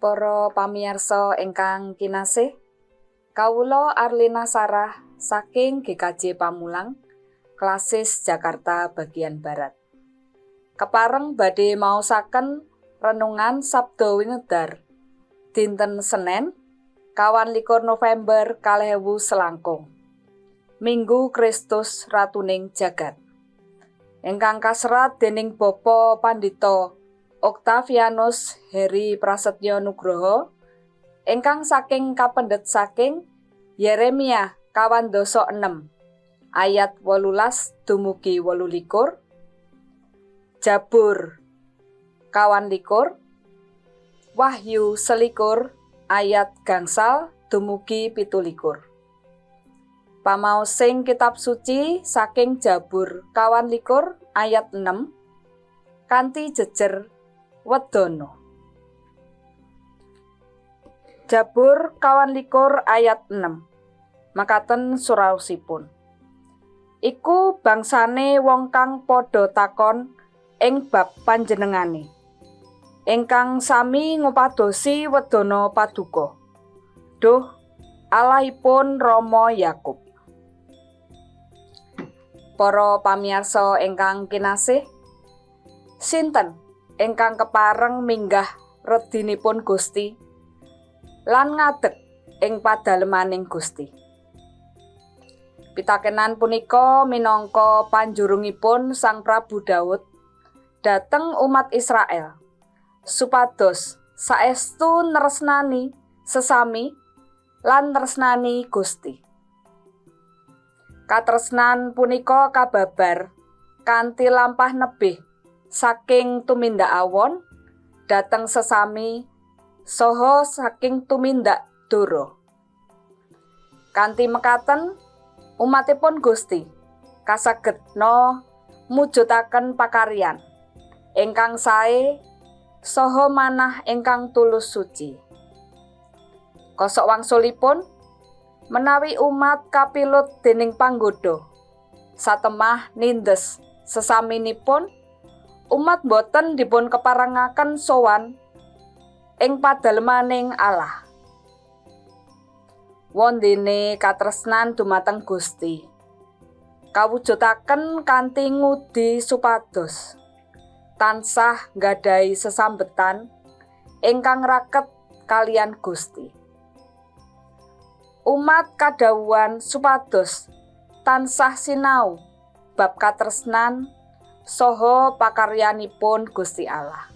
Para pamirsa ingkang kinasih, kawula Arlina Sarah saking GKJ Pamulang, Klasis Jakarta bagian Barat. Kepareng badhe maosaken renungan Sabda Winedar dinten Senin 21 November 2020. Minggu Kristus Ratuning Jagat. Ingkang kaserat dening Bapa Pandhita Octavianus Heri Prasetyo Nugroho, ingkang saking kapendhet saking Yeremia 26 ayat 18 dumugi 28, Jabur 21, Wahyu 21 ayat gangsal dumugi 17. Pamaosing kitab suci saking Jabur 21 ayat 6 kanthi jejer Wedono. Jabur 21 ayat 6. Makaten suraosipun. Iku bangsane wong kang padha takon ing bab panjenengane, ingkang sami ngupadosi Wedono Paduka. Duh Allahipun Rama Yakub. Para pamirsa ingkang kinasih, sinten ingkang kepareng minggah redinipun Gusti lan ngadeg ing padalemaning Gusti. Pitakenan punika minangka panjurungipun Sang Prabu Daud dhateng umat Israel supados saestu nresnani sesami lan nresnani Gusti. Katresnan punika kababar kanthi lampah nebih saking tumindak awon dhateng sesami saha saking tumindak dara. Kanthi mekaten umatipun Gusti kasagedna mujudaken pakaryan ingkang sae saha manah ingkang tulus suci. Kosok wangsulipun menawi umat kapilut dening panggoda satemah nindes sesaminipun, umat boten dipun keparengaken sowan ing padalemaning Allah. Wondene katresnan dumateng Gusti kawujudaken kanthi ngudi supados tansah nggadhahi sesambetan ingkang raket kalian Gusti. Umat kadhawuhan supados tansah sinau bab katresnan saha pakaryanipun Gusti Allah.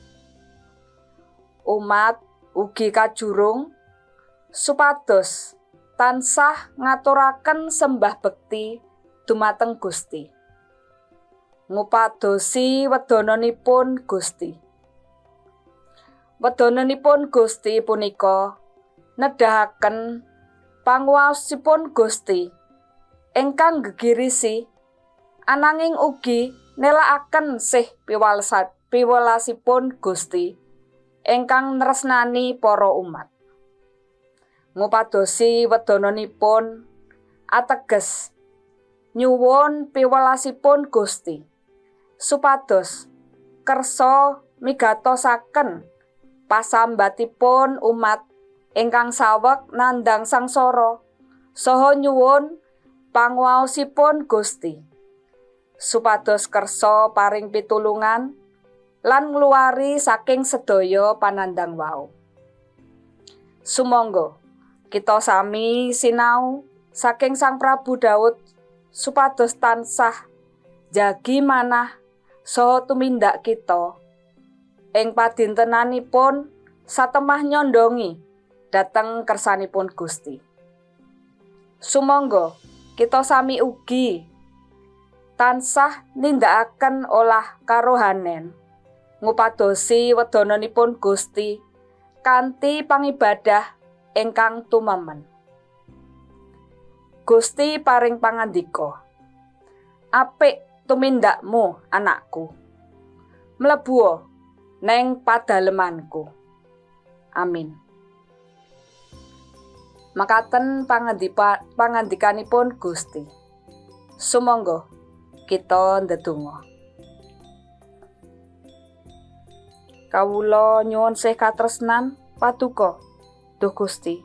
Umat ugi kajurung supados tansah ngaturaken sembah bekti dumateng Gusti, ngupadosi wedonanipun Gusti. Wedonanipun Gusti punika nedahaken panguwasipun Gusti ingkang gegirisi ananging ugi nelakaken sih piwelasipun Gusti ingkang nresnani para umat. Ngupadosi wedonanipun ateges nyuwun piwelasipun Gusti supados kersa migatosaken pasambatipun umat ingkang saweg nandhang sangsara saha nyuwun panguwaosipun Gusti supados kersa paring pitulungan lan ngluwari saking sedaya panandhang wau. Sumangga kita sami sinau saking Sang Prabu Daud supados tansah jagi manah saha tumindak kita ing padintenanipun satemah nyondongi dhateng kersanipun Gusti. Sumangga kita sami ugi tansah nindakaken olah karohanen ngupadosi wedonanipun Gusti kanthi pangibadah ingkang tumemen. Gusti paring pangandika, apik tumindakmu anakku, mlebu neng padalemanku. Amin. Makaten pangandikanipun Gusti. Sumangga kita ndedonga. Kawula nyuwun sih katresnan Paduka, Duh Gusti.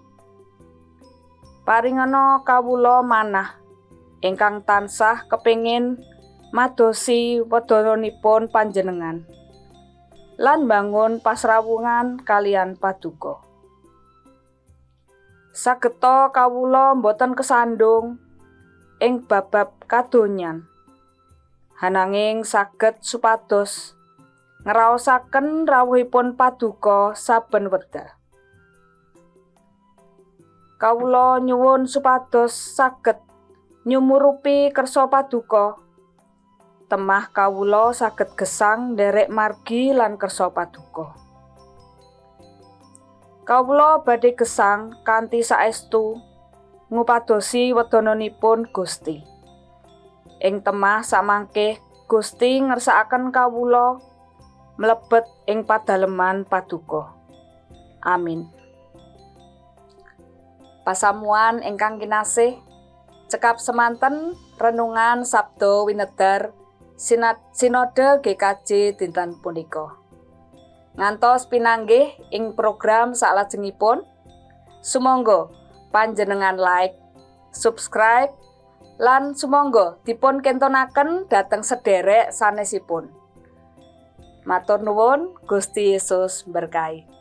Paringana kawula manah ingkang tansah kepingin madosi wedananipun panjenengan lan bangun pasrawungan kalian Paduka. Sageta kawula boten kesandung ing babab kadonyan, ananging saged supados ngraosaken rawuhipun Paduka saben wekdal. Kawula nyuwun supados saged nyumurupi kersa Paduka. Temah kawula saged gesang nderek margi lan kersa Paduka. Kawula badhe gesang kanthi saestu ngupadosi wedananipun Gusti. Ing temah samangke Gusti ngersakaken kawula mlebet ing padaleman Paduka. Amin. Pasamuan ingkang kinasih, cekap semanten renungan Sabda Winedhar Sinode GKJ dinten punika. Ngantos pinanggih ing program salajengipun, sumangga panjenengan like, subscribe, lan sumangga dipun kentonaken dhateng sedherek sanesipun. Matur nuwun, Gusti Yesus berkahi.